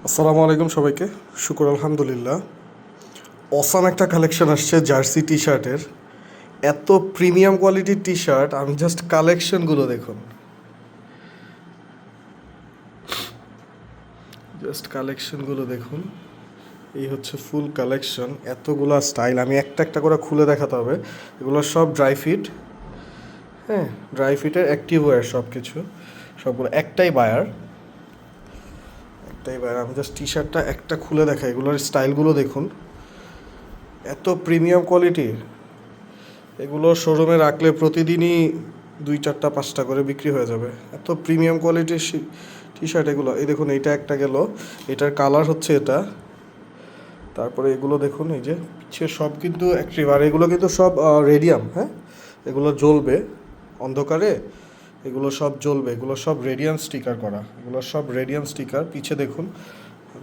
আসসালামু আলাইকুম সবাইকে। শুকর আলহামদুলিল্লাহ। অসাম একটা কালেকশন আসছে জার্সি টি শার্টের। এত প্রিমিয়াম কোয়ালিটির টি শার্ট, আমি জাস্ট কালেকশনগুলো দেখুন। জাস্ট কালেকশনগুলো দেখুন। এই হচ্ছে ফুল কালেকশন, এতগুলা স্টাইল। আমি একটা একটা করে খুলে দেখাতে হবে। এগুলো সব ড্রাই ফিট, হ্যাঁ, ড্রাই ফিটের অ্যাক্টিভ ওয়্যার সব কিছু, সবগুলো একটাই বায়ার। আমি জাস্ট টি শার্টটা একটা খুলে দেখাই, এগুলোর স্টাইলগুলো দেখুন। এত প্রিমিয়াম কোয়ালিটির, এগুলো শোরুমে রাখলে প্রতিদিনই 2, 4, 5টা করে বিক্রি হয়ে যাবে। এত প্রিমিয়াম কোয়ালিটির টি শার্ট এগুলো। এই দেখুন, এইটা একটা গেল, এটার কালার হচ্ছে এটা। তারপরে এগুলো দেখুন, এই যে পিছিয়ে সব কিন্তু অ্যাক্টিভ, আর এগুলো কিন্তু সব রেডিয়াম, হ্যাঁ, এগুলো জ্বলবে অন্ধকারে, এগুলো সব জ্বলবে, এগুলো সব রেডিয়াম স্টিকার করা, এগুলো সব রেডিয়াম স্টিকার। পিছে দেখুন,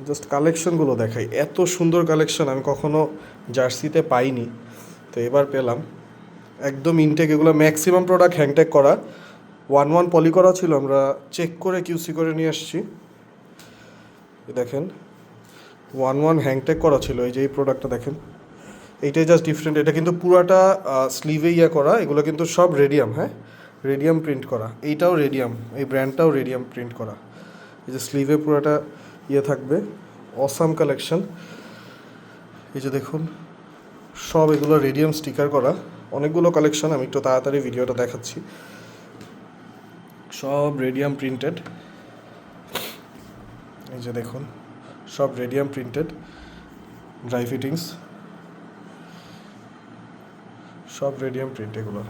জাস্ট কালেকশনগুলো দেখাই। এত সুন্দর কালেকশন আমি কখনো জার্সিতে পাইনি, তো এবার পেলাম। একদম ইনটেক, এগুলো ম্যাক্সিমাম প্রোডাক্ট হ্যাংটেক করা, 1-1 পলি করা ছিল, আমরা চেক করে কিউসি করে নিয়ে আসছি। দেখেন, 1-1 হ্যাংটেক করা ছিল। এই যে এই প্রোডাক্টটা দেখেন, এইটাই জাস্ট ডিফারেন্ট। এটা কিন্তু পুরাটা স্লিভে করা, এগুলো কিন্তু সব রেডিয়াম, হ্যাঁ, রেডিয়াম প্রিন্ট করা। এইটাও রেডিয়াম, এই ব্র্যান্ডটাও রেডিয়াম প্রিন্ট করা। এই যে স্লিভে পুরাটা থাকবে। Awesome collection. এই যে দেখুন, সব এগুলো রেডিয়াম স্টিকার করা। অনেকগুলো কালেকশন, আমি একটু তাড়াতাড়ি ভিডিওটা দেখাচ্ছি। সব রেডিয়াম প্রিন্টেড। এই যে দেখুন, সব রেডিয়াম প্রিন্টেড, ড্রাই ফিটিংস, সব রেডিয়াম প্রিন্ট। এগুলো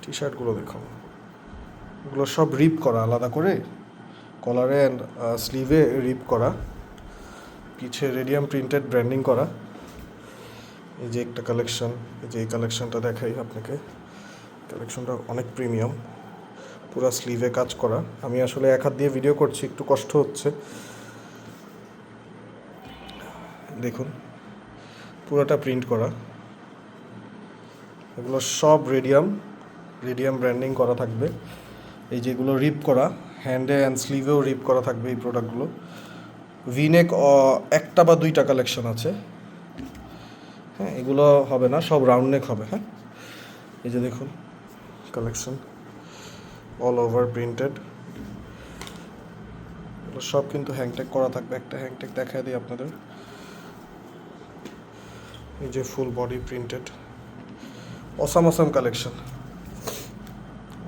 টি শার্টগুলো দেখুন, এগুলো সব রিপ করা আলাদা করে, কলারে অ্যান্ড স্লিভে রিপ করা, পিছে রেডিয়াম প্রিন্টেড ব্র্যান্ডিং করা। এই যে একটা কালেকশন, এই যে এই কালেকশনটা দেখাই আপনাকে। কালেকশনটা অনেক প্রিমিয়াম, পুরো স্লিভে কাজ করা। আমি আসলে এক হাত দিয়ে ভিডিও করছি, একটু কষ্ট হচ্ছে। দেখুন, পুরোটা প্রিন্ট করা, এগুলো সব রেডিয়াম ব্র্যান্ডিং করা থাকবে। এই যেগুলো রিপ করা, হ্যান্ডে অ্যান্ড স্লিভেও রিপ করা থাকবে এই প্রোডাক্টগুলো। ভিনেক একটা বা দুইটা কালেকশন আছে, হ্যাঁ, এগুলো হবে না, সব রাউন্ড নেক হবে, হ্যাঁ। এই যে দেখুন কালেকশন, অল ওভার প্রিন্টেড, এগুলো সব কিন্তু হ্যাংটেক করা থাকবে। একটা হ্যাংটেক দেখায় দিই আপনাদের। এই যে full body printed. Awesome collection,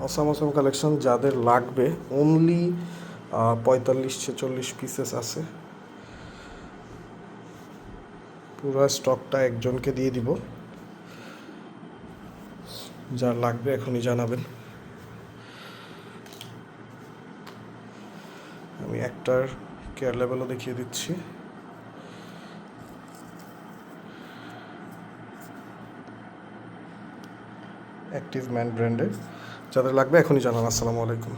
awesome collection. যাদের লাগবে, অনলি 45-46 পিসেস আছে। পুরো স্টকটা একজনকে দিয়ে দিব। যার লাগবে এখনই জানাবেন। আমি একটার কেয়ার লেভেলও দেখিয়ে দিচ্ছি। অ্যাক্টিভ ম্যান ব্র্যান্ডের। যাদের লাগবে এখনই জানান। আসসালামু আলাইকুম।